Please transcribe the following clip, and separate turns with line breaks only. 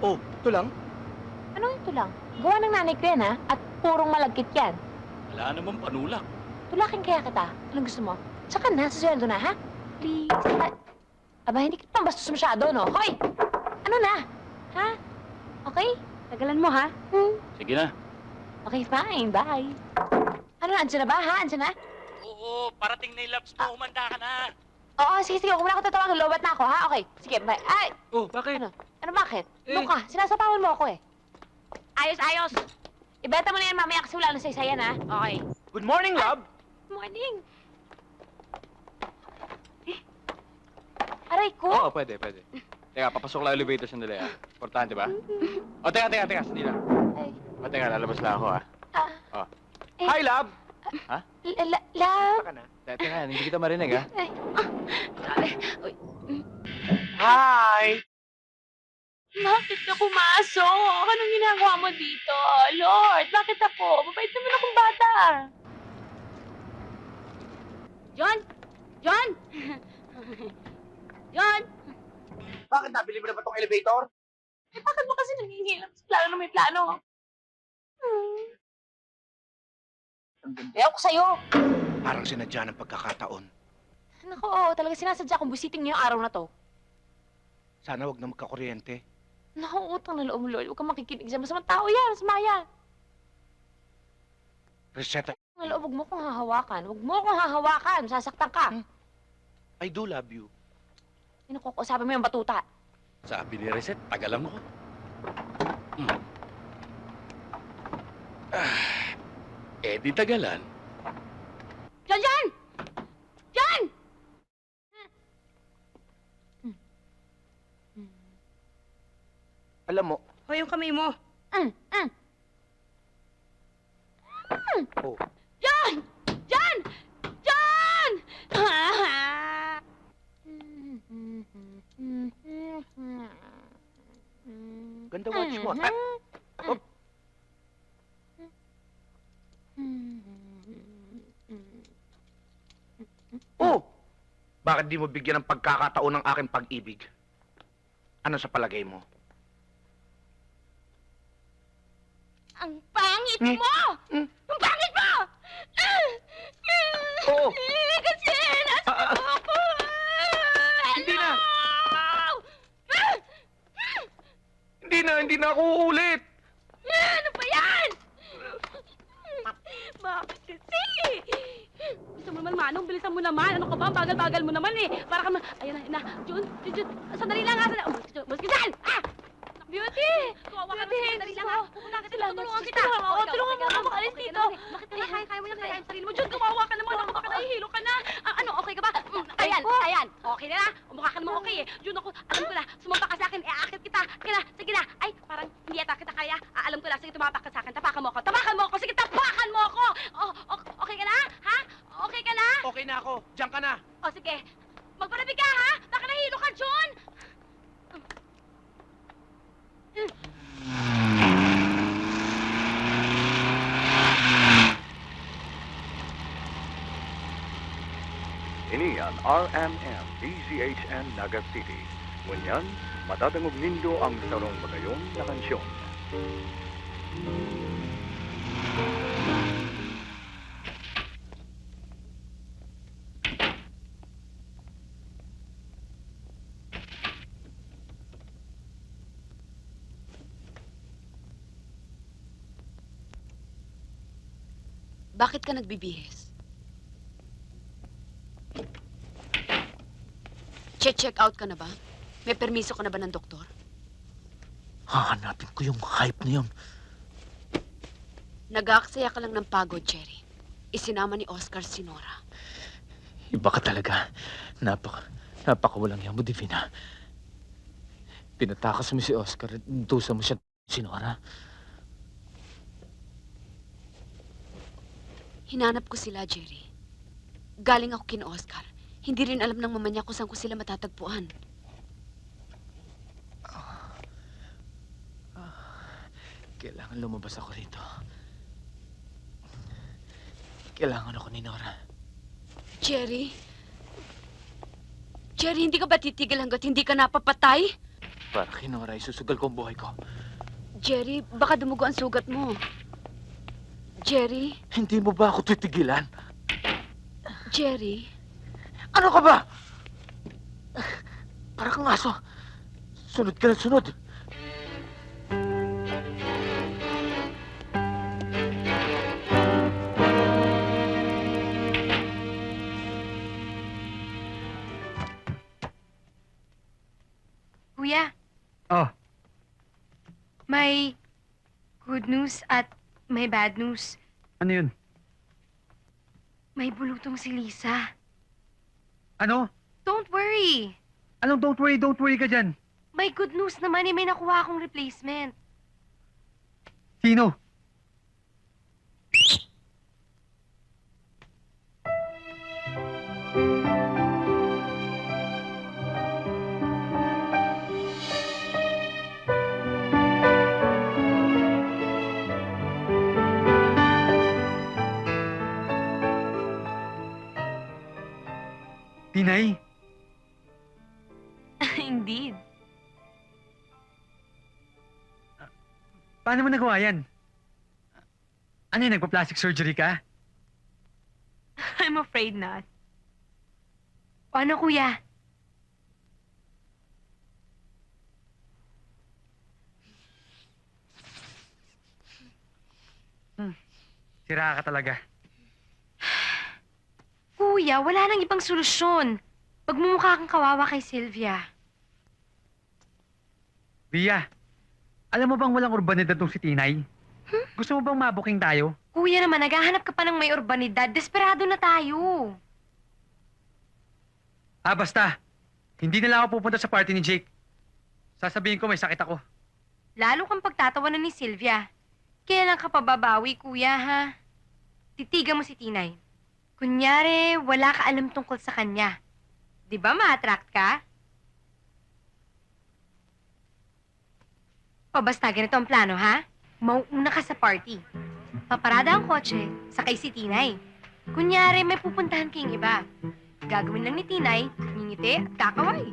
Oh, ito lang?
Anong ito lang? Gawa ng nanay ko yan, ha? At purong malagkit yan.
Wala namang panulak.
Tulakin kaya kita. Anong gusto mo? Tsaka na, susweldo na, ha? Please. Aba, hindi kita pang bastos masyado, no? Hoy! Ano na? Ha? Okay? Tagalan mo, ha?
Sige na.
Okay, fine. Bye. Ano na? Andiyan na ba, ha? Andiyan na?
Oo, parating na yung labs mo. Humanda ka na.
Oo, sige, sige. Kung wala ko tatawagin, lowbat na ako, ha? Okay. Sige, bye. Ay!
Oh, bakit?
Ano? Ano bakit? Doon ka. Sinasapawan mo ako, eh. Ayos, ayos! Ibenta mo na yan mamaya kasi wala na saysayan, ha? Okay.
Good morning, love!
Morning! Aray ko!
Oo, pwede. Teka, papasok lang elevator sandali, ah. Importante ba? O, teka, sandali lang.
Ay.
O, teka, lalabas lang ako, ah. Oh.
Eh,
Hi, love!
love!
Saka na.
Teka, hindi kita marinig, ah.
Ay, sorry. Uy.
Hi!
Bakit ka pumasok? Anong ginagawa mo dito? Lord, bakit ako? Mabait naman akong bata. John? John? John?
Bakit nabili mo na ba tong elevator?
Eh, bakit mo kasi nangingilam sa plano na may plano? Ewan ko sa'yo.
Parang sinadya ng pagkakataon.
Naku, oo, talaga sinasadya kong busiting niyo yung araw na to.
Sana wag na magkakuryente.
Naku, utang na loob mo, Lord. Huwag kang makikinig sa masamang tao yan. Masama yan.
Reseta.
Ang loob, huwag mo kong hahawakan. Huwag mo kong hahawakan. Sasaktan ka.
I do love you.
Nakukusapin mo yung batuta.
Sabi ni Reset, tagalan mo. Eh, di tagalan.
John! John! John!
Alam mo,
Hoy, yung kamay mo.
oh,
John! John! John!
ganda watch mo. Oh, oh! Bakit di mo bigyan ng pagkakataon ng aking pag-ibig? Ano sa palagay mo?
Ang pangit
Hmm?
mo!
Hmm?
Ang pangit mo!
Oo.
Kasi nasa
Ah, ah.
ako!
Hindi na. Hindi na ako uulit.
Ano ba yan? Bakit kasi?
Bilisan mo naman, Manong. Bilisan mo naman. Ano ka ba? Ang bagal-bagal mo naman eh. Para ka ma... Ayan na. Jun. Sandali lang ha. Mas ka dyan! Ah!
Beauty!
Kawawa ka
Beauty!
naman. Sandali lang ha. Pupunta ka dito.
Salamat.
Tulungan kita.
Tulungan mo ako.
Okay,
Tulungan mo
okay,
ako
okay,
makalis
okay,
dito.
okay. Bakit naman kaya mo yan kaya yung sarili mo? Jun, kawawa ka naman. Ako baka nahihilo ka na. Ano, okay ka ba? Ayan. Okay na na. Mukha ka naman okay eh. Jun, ako, alam ko na. Sumampa ka sa akin. Aakit kita. Sige na. Ay, parang hindi yata kita kaya. Alam ko na. Sige, tumapak ka sa akin. Tapakan mo ako. Sige, tapakan mo ako. Okay ka na? Ha? Okay ka na?
Okay na ako. Diyan ka na.
O, sige. Magpanabig ka, ha? Baka nahihilo ka, Jun!
Ini ang RMN DZHN Naga City. Ngunyan, matatangog nindo ang sarong bagayong na kansyon.
Bakit ka nagbibihis? Check out ka na ba? May permiso ka na ba ng doktor?
Hahanapin ko yung hype na yun.
Nag-aaksaya ka lang ng pagod, Cherry. Isinama ni Oscar si Nora.
Iba ka talaga. Napakawalang yan mo, Divina. Pinatakas mo si Oscar at dusa mo siya si Nora.
Hinanap ko sila, Jerry. Galing ako kina Oscar. Hindi rin alam ng mama niya kung saan ko sila matatagpuan.
Kailangan lumabas ako rito. Kailangan ako ni Nora.
Jerry? Jerry, hindi ka ba titigil hanggat hindi ka napapatay?
Para kinora, isusugal ko ang buhay ko.
Jerry, baka dumugo ang sugat mo. Jerry,
Hindi mo ba ako titigilan?
Jerry.
Ano ka ba? Para kang aso. Sunod ka ng sunod.
Kuya.
Oh.
May good news at may bad news.
Ano yun?
May bulutong si Lisa.
Ano?
Don't worry.
Anong don't worry ka dyan?
May good news naman may nakuha akong replacement.
Sino? Tinay?
Indeed.
Paano mo nagawa yan? Ano yun, nagpa-plastic surgery ka?
I'm afraid not. Paano, kuya?
Sira ka talaga.
Kuya, wala nang ibang solusyon. Pagmumukha kang kawawa kay Sylvia.
Bia, alam mo bang walang urbanidad tong si Tinay? Gusto mo bang mabuking tayo?
Kuya naman, naghahanap ka pa ng may urbanidad. Desperado na tayo.
Ah, basta. Hindi na lang ako pupunta sa party ni Jake. Sasabihin ko may sakit ako.
Lalo kang pagtatawanan ni Sylvia. Kailan ka pababawi, kuya, ha? Titigan mo si Tinay. Kunyari, wala ka alam tungkol sa kanya. Di ba ma-attract ka? O basta, ganito ang plano, ha? Mauuna ka sa party. Paparada ang kotse, sakay si Tinay. Kunyari, may pupuntahan kayong iba. Gagawin lang ni Tinay, ngingiti at kakaway.